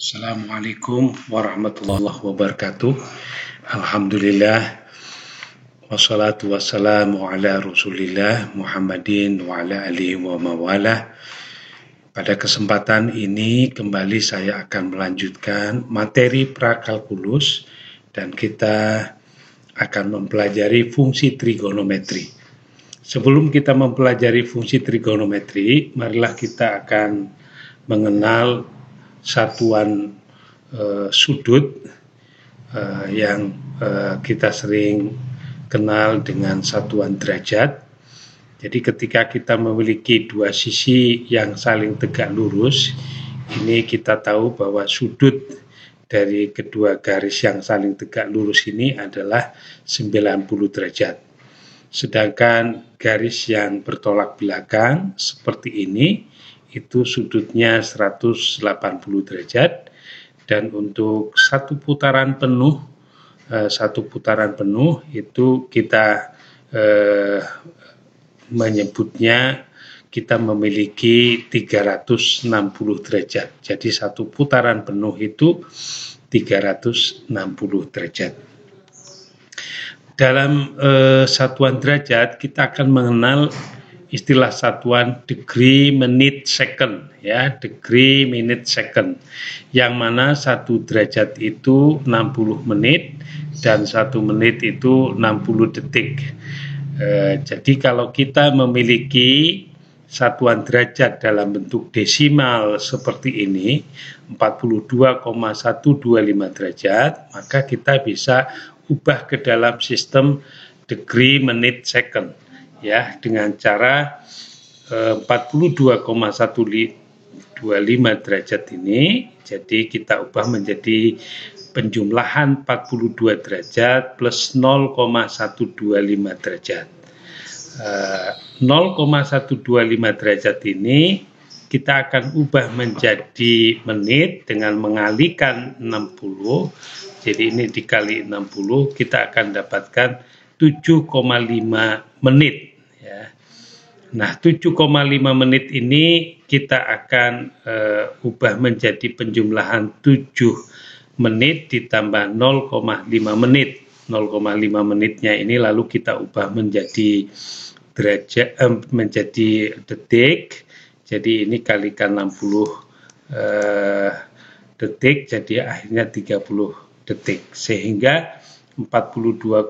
Assalamualaikum warahmatullahi wabarakatuh. Alhamdulillah wassalatu wassalamu ala Rasulillah Muhammadin wa ala alihi wa mawalah. Pada kesempatan ini kembali saya akan melanjutkan materi prakalkulus dan kita akan mempelajari fungsi trigonometri. Sebelum kita mempelajari fungsi trigonometri, marilah kita akan mengenal satuan sudut yang kita sering kenal dengan satuan derajat. Jadi ketika kita memiliki dua sisi yang saling tegak lurus, ini kita tahu bahwa sudut dari kedua garis yang saling tegak lurus ini adalah 90 derajat. Sedangkan garis yang bertolak belakang seperti ini itu sudutnya 180 derajat, dan untuk satu putaran penuh itu kita menyebutnya kita memiliki 360 derajat. Jadi satu putaran penuh itu 360 derajat. Dalam satuan derajat kita akan mengenal istilah satuan degree menit second, ya, degree minute second, yang mana satu derajat itu 60 menit dan 1 menit itu 60 detik. Jadi kalau kita memiliki satuan derajat dalam bentuk desimal seperti ini, 42,125 derajat, maka kita bisa ubah ke dalam sistem degree menit second, ya, dengan cara 42,125 derajat ini. Jadi kita ubah menjadi penjumlahan 42 derajat plus 0,125 derajat. 0,125 derajat ini kita akan ubah menjadi menit dengan mengalikan 60. Jadi ini dikali 60, kita akan dapatkan 7,5 menit. Ya. Nah, 7,5 menit ini kita akan ubah menjadi penjumlahan 7 menit ditambah 0,5 menit. 0,5 menitnya ini lalu kita ubah menjadi derajat, menjadi detik. Jadi ini kalikan 60 detik, jadi akhirnya 30 detik. Sehingga 42,125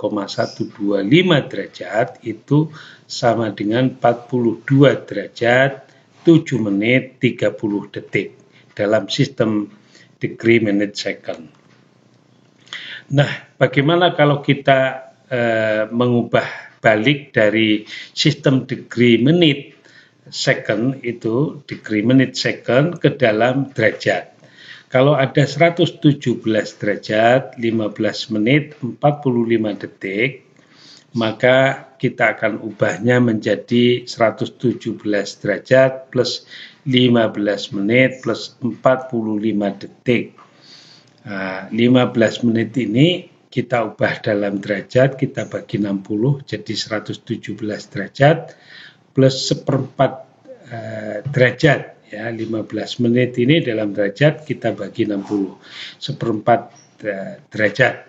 derajat itu sama dengan 42 derajat 7 menit 30 detik dalam sistem degree minute second. Nah, bagaimana kalau kita mengubah balik dari sistem degree minute second itu degree minute second ke dalam derajat? Kalau ada 117 derajat, 15 menit, 45 detik, maka kita akan ubahnya menjadi 117 derajat plus 15 menit plus 45 detik. Nah, 15 menit ini kita ubah dalam derajat, kita bagi 60, jadi 117 derajat plus seperempat derajat. Ya, 15 menit ini dalam derajat kita bagi 60, seperempat derajat.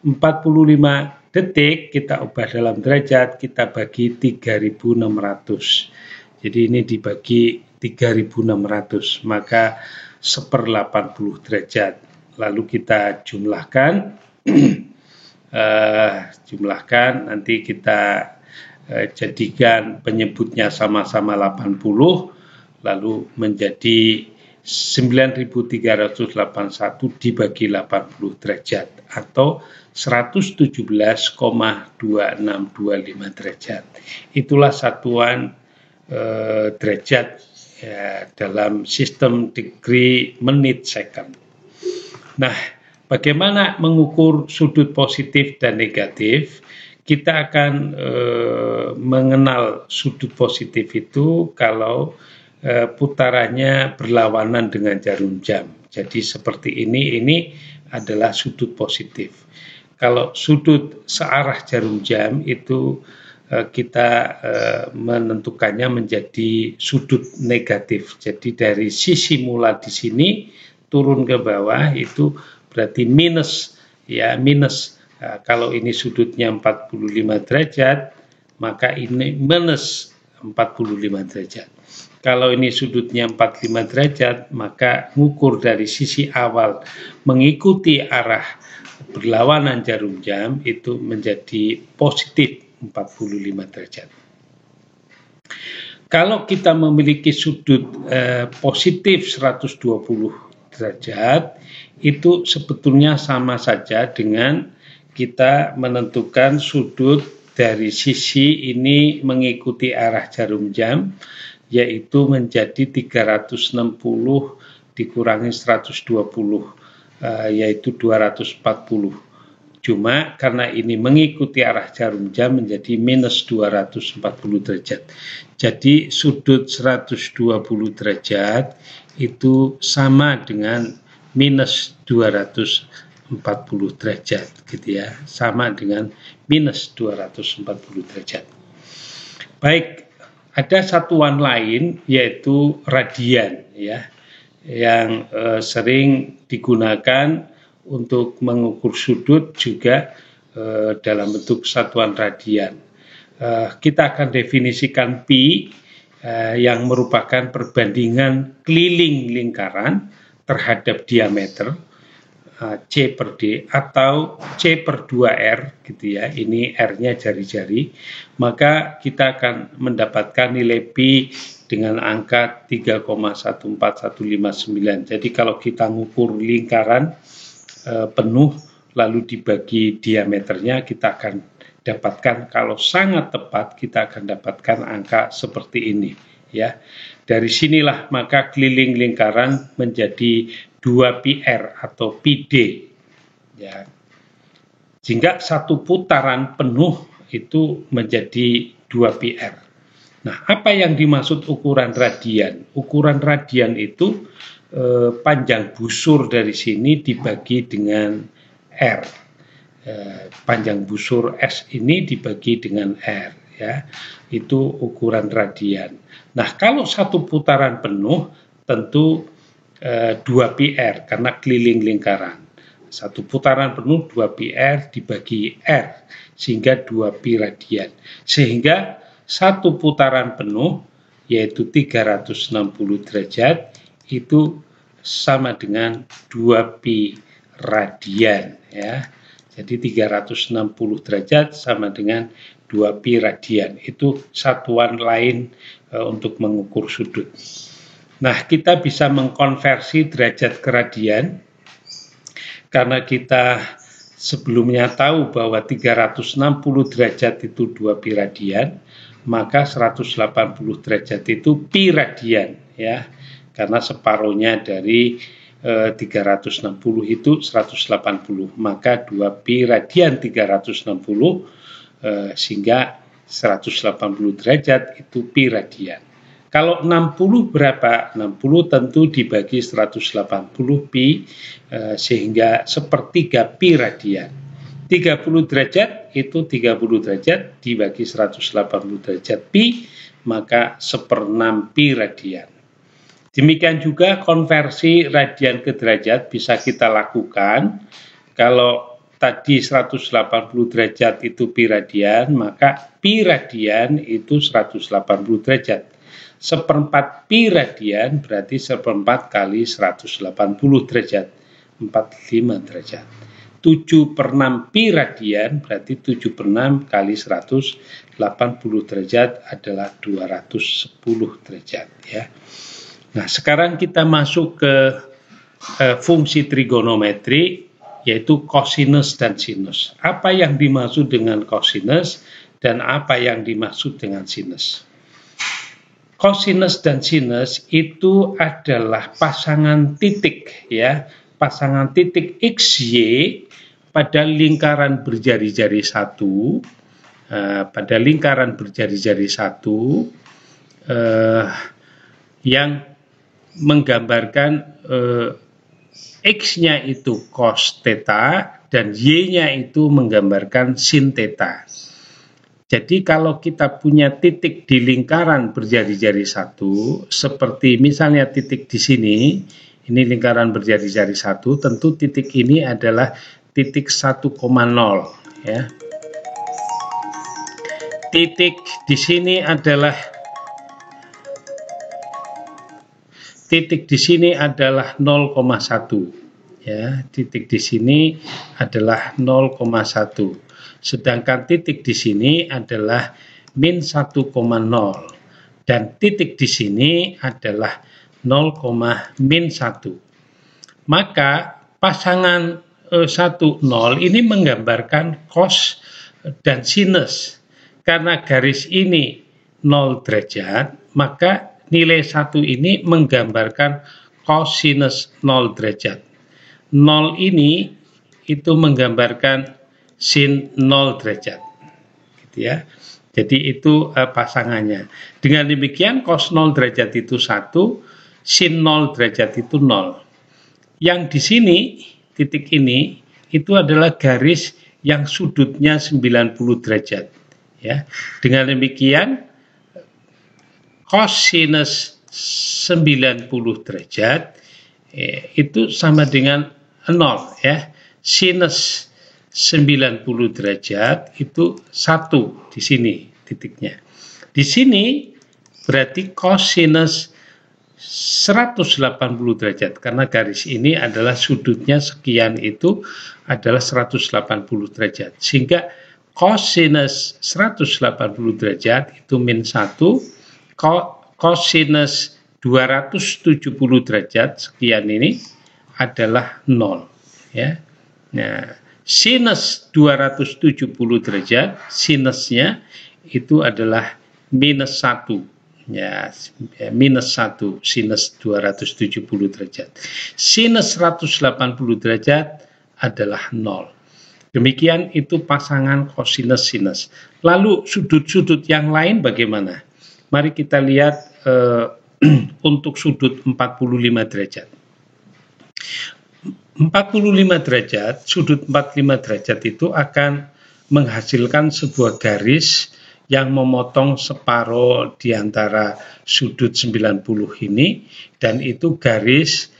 45 detik kita ubah dalam derajat, kita bagi 3600. Jadi ini dibagi 3600, maka 1/80 derajat. Lalu kita jumlahkan, nanti kita jadikan penyebutnya sama-sama 80, lalu menjadi 9.381 dibagi 80 derajat atau 117,2625 derajat. Itulah satuan derajat ya, dalam sistem degree menit second. Nah, bagaimana mengukur sudut positif dan negatif? Kita akan mengenal sudut positif itu kalau putarannya berlawanan dengan jarum jam. Jadi seperti ini adalah sudut positif. Kalau sudut searah jarum jam itu kita menentukannya menjadi sudut negatif. Jadi dari sisi mula di sini turun ke bawah itu berarti minus, ya, minus. Kalau ini sudutnya 45 derajat, maka ini minus 45 derajat. Kalau ini sudutnya 45 derajat, maka ngukur dari sisi awal mengikuti arah berlawanan jarum jam itu menjadi positif 45 derajat. Kalau kita memiliki sudut positif 120 derajat, itu sebetulnya sama saja dengan kita menentukan sudut dari sisi ini mengikuti arah jarum jam, yaitu menjadi 360 dikurangi 120, yaitu 240. Cuma karena ini mengikuti arah jarum jam menjadi minus 240 derajat. Jadi sudut 120 derajat itu sama dengan minus 240 derajat, gitu ya, sama dengan minus 240 derajat. Baik, ada satuan lain yaitu radian, ya, yang sering digunakan untuk mengukur sudut juga dalam bentuk satuan radian. Kita akan definisikan pi yang merupakan perbandingan keliling lingkaran terhadap diameter C per D atau C per 2R, gitu ya, ini R-nya jari-jari, maka kita akan mendapatkan nilai pi dengan angka 3,14159. Jadi kalau kita ngukur lingkaran penuh lalu dibagi diameternya, kita akan dapatkan, kalau sangat tepat kita akan dapatkan angka seperti ini, ya. Dari sinilah maka keliling lingkaran menjadi 2πr atau πd, ya. Sehingga satu putaran penuh itu menjadi 2πr. Nah, apa yang dimaksud ukuran radian? Ukuran radian itu panjang busur dari sini dibagi dengan R. Panjang busur S ini dibagi dengan R, ya. Itu ukuran radian. Nah, kalau satu putaran penuh tentu 2πr karena keliling lingkaran. Satu putaran penuh 2πr dibagi R sehingga 2pi radian. Sehingga satu putaran penuh yaitu 360 derajat itu sama dengan 2pi radian, ya. Jadi 360 derajat sama dengan 2pi radian. Itu satuan lain untuk mengukur sudut. Nah, kita bisa mengkonversi derajat ke radian karena kita sebelumnya tahu bahwa 360 derajat itu 2pi radian, maka 180 derajat itu pi radian, ya. Karena separuhnya dari 360 itu 180, maka 2pi radian 360 sehingga 180 derajat itu pi radian. Kalau 60 berapa? 60 tentu dibagi 180 pi sehingga sepertiga pi radian. 30 derajat itu 30 derajat dibagi 180 derajat pi, maka 1/6 pi radian. Demikian juga konversi radian ke derajat bisa kita lakukan. Kalau tadi 180 derajat itu pi radian, maka pi radian itu 180 derajat. 1/4 pi radian berarti 1/4 kali 180 derajat, 45 derajat. 7/6 pi radian berarti 7/6 kali 180 derajat adalah 210 derajat, ya. Nah, sekarang kita masuk ke fungsi trigonometri, yaitu kosinus dan sinus. Apa yang dimaksud dengan kosinus dan apa yang dimaksud dengan sinus? Kosinus dan sinus itu adalah pasangan titik, ya, pasangan titik XY pada lingkaran berjari-jari satu, pada lingkaran berjari-jari satu yang menggambarkan X-nya itu cos theta dan Y-nya itu menggambarkan sin theta. Jadi kalau kita punya titik di lingkaran berjari-jari satu, seperti misalnya titik di sini, Ini lingkaran berjari-jari 1, tentu titik ini adalah titik 1,0 ya. Titik di sini adalah 0,1 ya. Titik di sini adalah 0,1. Sedangkan titik di sini adalah min 1,0 dan titik di sini adalah 0,-1. Maka pasangan 1, 0 ini menggambarkan cos dan sinus. Karena garis ini 0 derajat, maka nilai 1 ini menggambarkan cosinus 0 derajat. 0 ini itu menggambarkan sin 0 derajat. Gitu ya. Jadi itu pasangannya. Dengan demikian cos 0 derajat itu 1, sin 0 derajat itu 0. Yang di sini, titik ini, itu adalah garis yang sudutnya 90 derajat. Ya. Dengan demikian, cosinus 90 derajat itu sama dengan 0 ya. Sinus 90 derajat itu 1 di sini titiknya. Di sini berarti cosinus 180 derajat karena garis ini adalah sudutnya sekian itu adalah 180 derajat. Sehingga cosinus 180 derajat itu min 1, cosinus 270 derajat sekian ini adalah 0 ya. Nah, sinus 270 derajat, sinusnya itu adalah minus 1 ya, minus 1 sinus 270 derajat. Sinus 180 derajat adalah 0. Demikian itu pasangan cosinus sinus. Lalu sudut-sudut yang lain bagaimana? Mari kita lihat untuk sudut 45 derajat. 45 derajat, sudut 45 derajat itu akan menghasilkan sebuah garis yang memotong separuh di antara sudut 90 ini, dan itu garis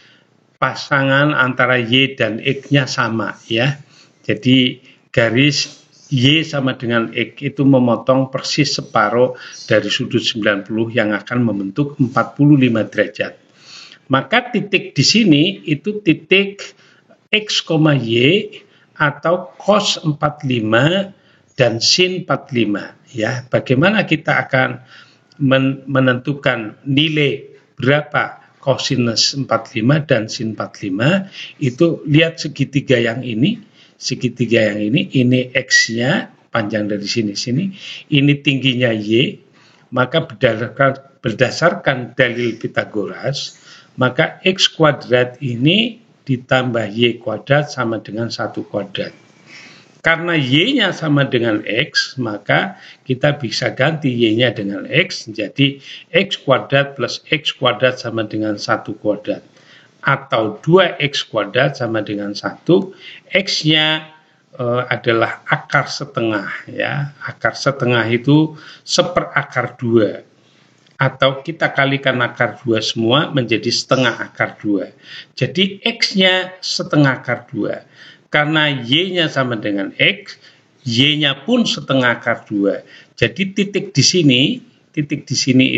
pasangan antara Y dan X-nya sama ya. Jadi garis Y sama dengan X itu memotong persis separuh dari sudut 90 yang akan membentuk 45 derajat. Maka titik di sini itu titik X, Y atau cos 45 dan sin 45 ya. Bagaimana kita akan menentukan nilai berapa cosinus 45 dan sin 45? Itu lihat segitiga yang ini. Segitiga yang ini X-nya panjang dari sini, ini tingginya Y, maka berdasarkan dalil Pythagoras, maka X kuadrat ini ditambah Y kuadrat sama dengan 1 kuadrat. Karena Y-nya sama dengan X, maka kita bisa ganti Y-nya dengan X, jadi X kuadrat plus X kuadrat sama dengan 1 kuadrat. Atau 2X kuadrat sama dengan 1, X-nya adalah akar setengah ya. Akar setengah itu seperakar 2. Atau kita kalikan akar 2 semua menjadi setengah akar 2. Jadi X-nya setengah akar 2. Karena Y-nya sama dengan X, Y-nya pun setengah akar 2. Jadi titik di sini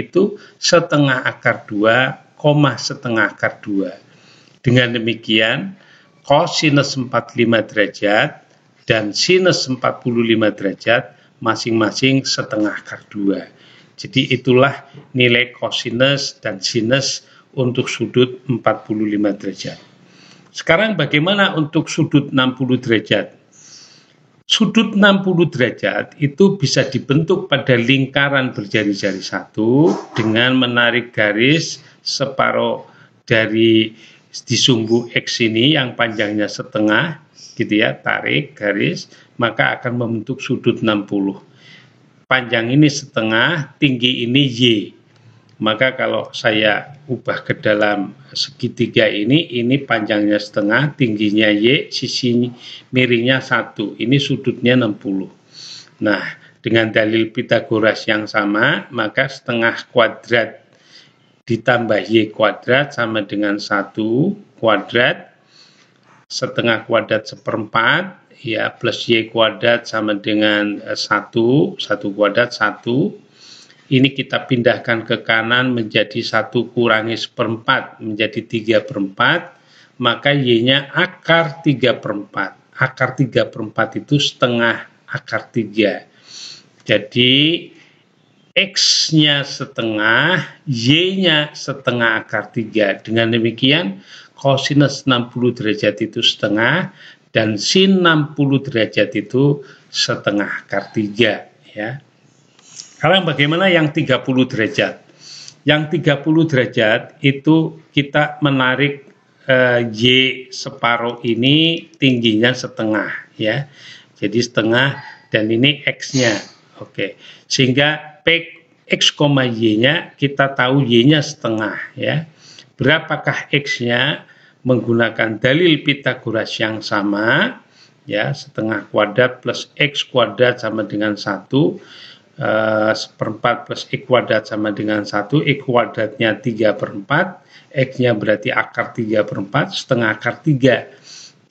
itu setengah akar 2, setengah akar 2. Dengan demikian, cosinus 45 derajat dan sinus 45 derajat masing-masing setengah akar 2. Jadi itulah nilai cosinus dan sinus untuk sudut 45 derajat. Sekarang bagaimana untuk sudut 60 derajat? Sudut 60 derajat itu bisa dibentuk pada lingkaran berjari-jari 1 dengan menarik garis separuh dari di sumbu X ini yang panjangnya setengah gitu ya, tarik garis, maka akan membentuk sudut 60. Panjang ini setengah, tinggi ini Y. Maka kalau saya ubah ke dalam segitiga ini panjangnya setengah, tingginya Y, sisi miringnya 1. Ini sudutnya 60. Nah, dengan dalil Pythagoras yang sama, maka setengah kuadrat ditambah Y kuadrat sama dengan 1 kuadrat, setengah kuadrat seperempat, ya, plus Y kuadrat sama dengan 1 kuadrat 1. Ini kita pindahkan ke kanan menjadi 1 kurangi seperempat, menjadi 3/4, maka Y-nya akar 3/4. Akar 3/4 itu setengah akar 3. Jadi X-nya setengah, Y-nya setengah akar 3. Dengan demikian, kosinus 60 derajat itu setengah, dan sin 60 derajat itu setengah akar 3. Ya. Sekarang bagaimana yang 30 derajat? Yang 30 derajat itu kita menarik Y separuh ini tingginya setengah. Ya. Jadi setengah, dan ini X-nya. Oke, sehingga X, Y-nya kita tahu Y-nya setengah, ya. Berapakah X-nya? Menggunakan dalil Pythagoras yang sama, ya, setengah kuadrat plus X kuadrat sama dengan 1, seperempat plus X kuadrat sama dengan 1, X kuadratnya 3/4, X-nya berarti akar 3/4, setengah akar 3.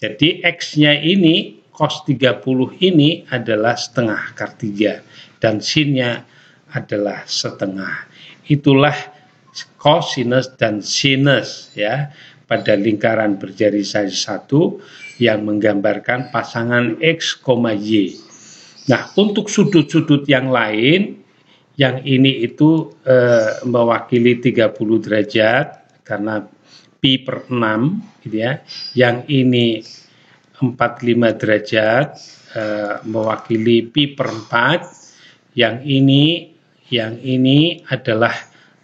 Jadi X-nya ini, cos 30 ini adalah setengah akar 3, dan sin-nya adalah setengah. Itulah kosinus dan sinus, ya, pada lingkaran berjari size 1 yang menggambarkan pasangan X, Y. Nah, untuk sudut-sudut yang lain, yang ini itu mewakili 30 derajat karena pi per 6, gitu ya. Yang ini 45 derajat, mewakili pi per 4. Yang ini adalah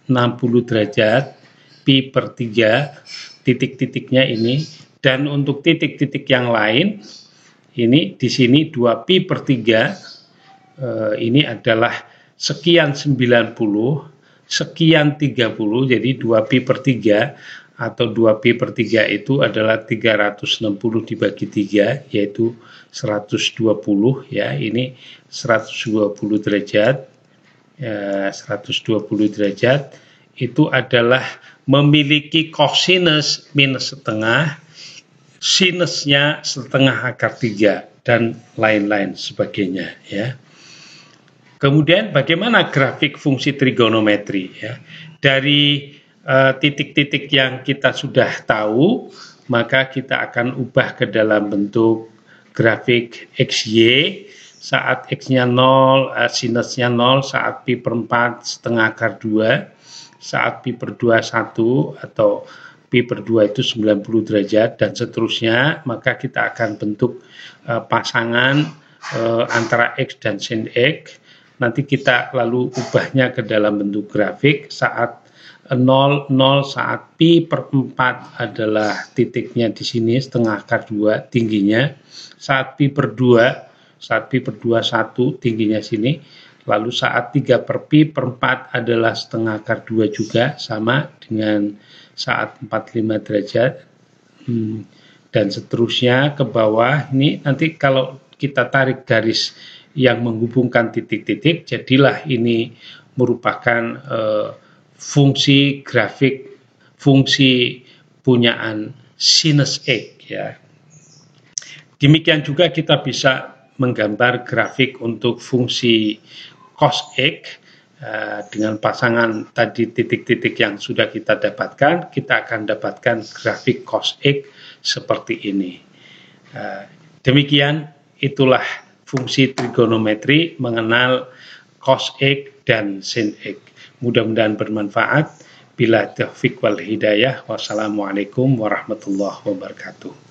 60 derajat, pi per 3, titik-titiknya ini. Dan untuk titik-titik yang lain, ini di sini 2 pi per 3, ini adalah sekian 90, sekian 30, jadi 2 pi per 3, atau 2 pi per 3 itu adalah 360 dibagi 3, yaitu 120, ya, ini 120 derajat, 120 derajat, itu adalah memiliki kosinus minus setengah, sinusnya setengah akar 3, dan lain-lain sebagainya, ya. Kemudian bagaimana grafik fungsi trigonometri, ya? Dari titik-titik yang kita sudah tahu, maka kita akan ubah ke dalam bentuk grafik XY. Saat X-nya 0, sinusnya 0, saat pi per 4 setengah akar 2, saat pi per 2 1, atau pi per 2 itu 90 derajat, dan seterusnya, maka kita akan bentuk pasangan antara X dan sin X. Nanti kita lalu ubahnya ke dalam bentuk grafik. Saat 0, saat pi per 4 adalah titiknya di sini, setengah akar 2 tingginya. Saat pi per 2, 1, tingginya sini. Lalu saat 3 per pi per 4 adalah setengah akar 2 juga, sama dengan saat 45 derajat. Dan seterusnya ke bawah. Ini nanti kalau kita tarik garis yang menghubungkan titik-titik, jadilah ini merupakan fungsi grafik, fungsi punyaan sinus X, ya. Demikian juga kita bisa menggambar grafik untuk fungsi cos X dengan pasangan tadi titik-titik yang sudah kita dapatkan. Kita akan dapatkan grafik cos X seperti ini. Demikian, itulah fungsi trigonometri mengenal cos X dan sin X. Mudah-mudahan bermanfaat. Bila taufiq wal hidayah. Wassalamualaikum warahmatullahi wabarakatuh.